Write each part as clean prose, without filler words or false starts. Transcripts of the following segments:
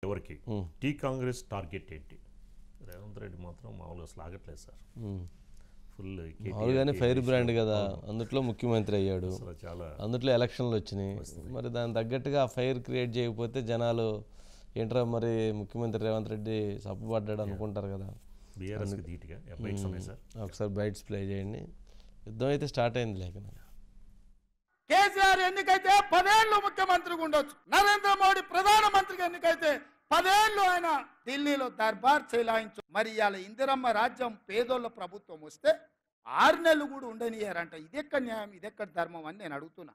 ఎవరికి tea Congress target ఏంటి? రేవంత్ రెడ్డి మాత్రం మామూలుగా అసలు ఆగట్లేదు సార్. ఫుల్ మామూలుగానే ఫైర్ బ్రాండ్ కదా, అందుట్లో ముఖ్యమంత్రి అయ్యాడు, చాలా అందుట్లో ఎలక్షన్లు వచ్చినాయి. మరి దాని తగ్గట్టుగా ఆ ఫైర్ క్రియేట్ చేయకపోతే జనాలు ఏంట్రా మరి ముఖ్యమంత్రి రేవంత్ రెడ్డి సప్పబడ్డాడు అనుకుంటారు కదా. బీఆర్ఎస్కి ధీటుగా బైట్స్ ఉన్నాయి సార్. ఒకసారి బైట్స్ ప్లే చేయండి. యుద్ధం అయితే స్టార్ట్ అయింది లేక. కేసీఆర్ ఎన్నికైతే 10 ఏళ్ళు ముఖ్యమంత్రిగా ఉండొచ్చు. నరేంద్ర మోడీ ప్రధానమంత్రిగా ఎన్నికైతే 10 ఏళ్ళు ఆయన ఢిల్లీలో దర్బార్ చెలాయించు. మరి ఇవాళ ఇందిరమ్మ రాజ్యం పేదోళ్ళ ప్రభుత్వం వస్తే 6 నెలలు కూడా ఉండనియారంట. ఇదెక్కడ న్యాయం, ఇదెక్కడ ధర్మం అని నేను అడుగుతున్నా.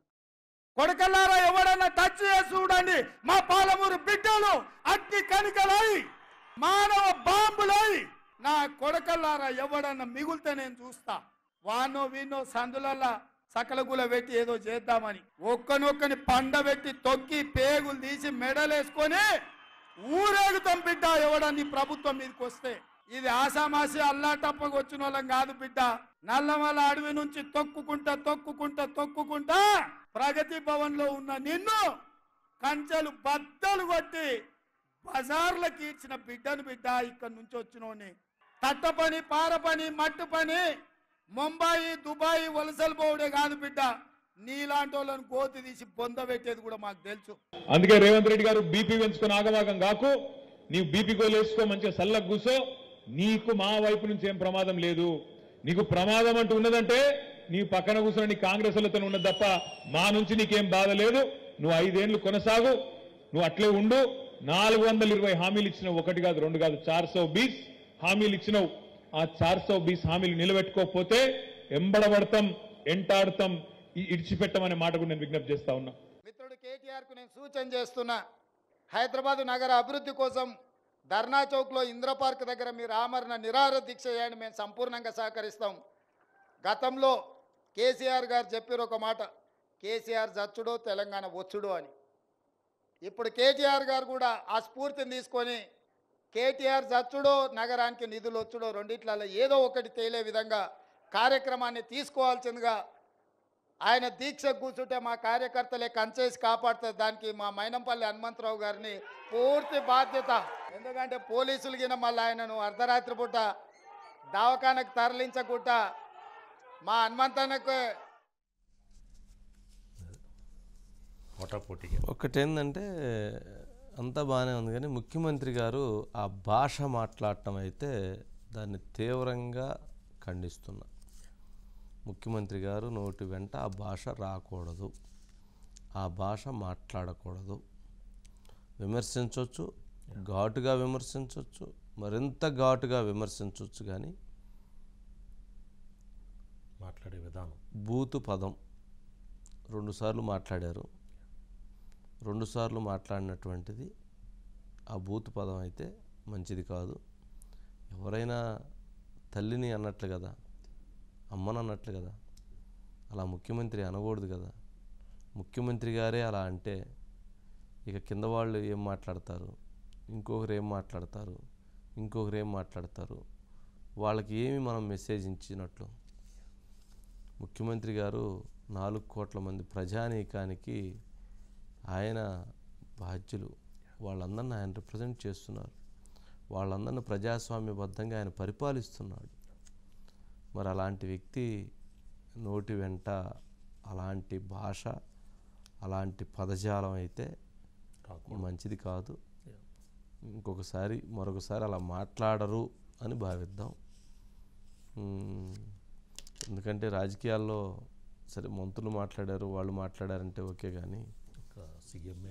కొడకల్లారా ఎవడన్నా టచ్ చేసి చూడండి, మా పాలమూరు బిడ్డలు అగ్ని కణికలై మానవ బాంబులై నా కొడకల్లారా ఎవడన్నా మిగులితే నేను చూస్తా. వానో వీనో సందులల్లా సకలగుల పెట్టి ఏదో చేద్దామని ఒక్కనొక్కని పండబెట్టి తొక్కి పేగులు తీసి మెడలేసుకొని ఊరేగుతాం బిడ్డ ఎవడని ప్రభుత్వం మీదకి వస్తే. ఇది ఆసామాసి అల్లాటప్పకు వచ్చిన వాళ్ళం కాదు బిడ్డ. నల్లమల అడవి నుంచి తొక్కుకుంటా ప్రగతి భవన్ లో ఉన్న నిన్ను కంచెలు బద్దలు కొట్టి బజార్లకు ఇచ్చిన బిడ్డను బిడ్డ. ఇక్కడి నుంచి వచ్చినోని తట్ట పని, పార పని, మట్టు పని, ముంబాయి దుబాయ్ వలసలు పోవడే కాదు బిడ్డ. నీలాంటి వాళ్ళని గోతి తీసి బొంద పెట్టేది కూడా మాకు తెలుసు. అందుకే రేవంత్ రెడ్డి గారు బీపీ పెంచుకొని ఆగవాగం కాకు, నీవు బీపీ గోలు వేసుకో, మంచిగా సల్లకు కూసో. నీకు మా వైపు నుంచి ఏం ప్రమాదం లేదు. నీకు ప్రమాదం అంటూ ఉన్నదంటే నీ పక్కన కూర్చొని నీ కాంగ్రెస్ వాళ్ళతో ఉన్నది తప్ప మా నుంచి నీకేం బాధ లేదు. నువ్వు 5 ఏళ్లు కొనసాగు, నువ్వు అట్లే ఉండు. 420 హామీలు ఇచ్చినావు, 1 కాదు 2 కాదు 420 హామీలు ఇచ్చినావు. ఆ 420 హామీలు నిలబెట్టుకోకపోతే ఎంబడబడతాం, ఎంటాడతాం, ఇడిచిపెట్టమనే మాట కూడా నేను విజ్ఞప్తి చేస్తా ఉన్నా. మిత్రుడు కేటీఆర్ కు నేను సూచన చేస్తున్నా, హైదరాబాద్ నగర అభివృద్ధి కోసం ధర్నా చౌక్ లో ఇంద్ర పార్క్ దగ్గర మీరు ఆమరణ నిరాహార దీక్ష చేయండి, మేము సంపూర్ణంగా సహకరిస్తాం. గతంలో కేసీఆర్ గారు చెప్పారు ఒక మాట, కేసీఆర్ చచ్చుడో తెలంగాణ వచ్చుడో అని. ఇప్పుడు కేటీఆర్ గారు కూడా ఆ స్ఫూర్తిని తీసుకొని కేటీఆర్ చచ్చుడో నగరానికి నిధులు వచ్చుడో రెండిట్లలో ఏదో ఒకటి తేలే విధంగా కార్యక్రమాన్ని తీసుకోవాల్సిందిగా ఆయన దీక్ష కూర్చుంటే మా కార్యకర్తలే కంచేసి కాపాడుతుంది. దానికి మా మైనంపల్లి హనుమంతరావు గారిని పూర్తి బాధ్యత. ఎందుకంటే పోలీసులు గిన మళ్ళీ ఆయనను అర్ధరాత్రి పూట దవాఖానకు తరలించకుండా మా హనుమంతన్నకు ఒకటేందంటే అంతా బాగానే ఉంది, కానీ ముఖ్యమంత్రి గారు ఆ భాష మాట్లాడటం అయితే దాన్ని తీవ్రంగా ఖండిస్తున్నా. ముఖ్యమంత్రి గారు నోటి వెంట ఆ భాష రాకూడదు, ఆ భాష మాట్లాడకూడదు. విమర్శించవచ్చు, ఘాటుగా విమర్శించవచ్చు, మరింత ఘాటుగా విమర్శించవచ్చు, కానీ మాట్లాడే విధానం బూతు పదం 2 సార్లు మాట్లాడారు. 2 సార్లు మాట్లాడినటువంటిది ఆ బూతు పదం అయితే మంచిది కాదు. ఎవరైనా తల్లిని అన్నట్లు కదా, అమ్మని అన్నట్లు కదా, అలా ముఖ్యమంత్రి అనకూడదు కదా. ముఖ్యమంత్రి గారే అలా అంటే ఇక కింద వాళ్ళు ఏం మాట్లాడతారు, ఇంకొకరు ఏం మాట్లాడతారు, ఇంకొకరు ఏం మాట్లాడతారు, వాళ్ళకి ఏమి మనం మెసేజ్ ఇచ్చినట్లు. ముఖ్యమంత్రి గారు 4 కోట్ల మంది ప్రజానీకానికి ఆయన బాధ్యులు. వాళ్ళందరినీ ఆయన రిప్రజెంట్ చేస్తున్నారు, వాళ్ళందరినీ ప్రజాస్వామ్యబద్ధంగా ఆయన పరిపాలిస్తున్నాడు. మరి అలాంటి వ్యక్తి నోటి వెంట అలాంటి భాష, అలాంటి పదజాలం అయితే మంచిది కాదు. మరొకసారి అలా మాట్లాడరు అని భావిద్దాం. ఎందుకంటే రాజకీయాల్లో సరే మంత్రులు మాట్లాడారు, వాళ్ళు మాట్లాడారంటే ఓకే, కానీ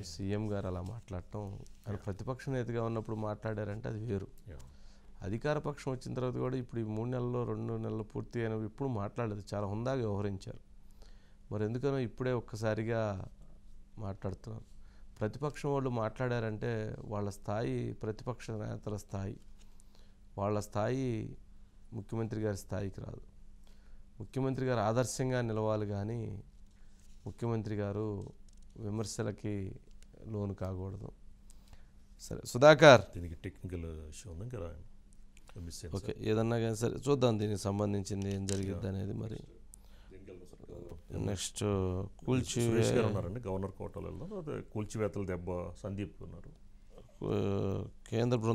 సీఎం గారు అలా మాట్లాడటం, ఆయన ప్రతిపక్ష నేతగా ఉన్నప్పుడు మాట్లాడారంటే అది వేరు. అధికార పక్షం వచ్చిన తర్వాత కూడా ఇప్పుడు ఈ 3 నెలల్లో 2 నెలలు పూర్తి అయినవి ఇప్పుడు మాట్లాడలేదు, చాలా హుందాగా వ్యవహరించారు. మరి ఎందుకనో ఇప్పుడే ఒక్కసారిగా మాట్లాడుతున్నారు. ప్రతిపక్షం వాళ్ళు మాట్లాడారంటే వాళ్ళ స్థాయి ప్రతిపక్ష నేతల స్థాయి, వాళ్ళ స్థాయి ముఖ్యమంత్రి గారి స్థాయికి రాదు. ముఖ్యమంత్రి గారు ఆదర్శంగా నిలవాలి, కానీ ముఖ్యమంత్రి గారు విమర్శలకి లోను కాకూడదు. సరే సుధాకర్, దీనికి టెక్నికల్ ఇష్యూ ఉంది కదా, ఓకే ఏదన్నా కానీ సరే చూద్దాం దీనికి సంబంధించింది ఏం జరిగిద్ది అనేది. మరి నెక్స్ట్ కూల్చివేత ఉన్నారండి గవర్నర్ కోటలో, కూల్చివేతల దెబ్బ సందీప్ ఉన్నారు. కేంద్ర బృందం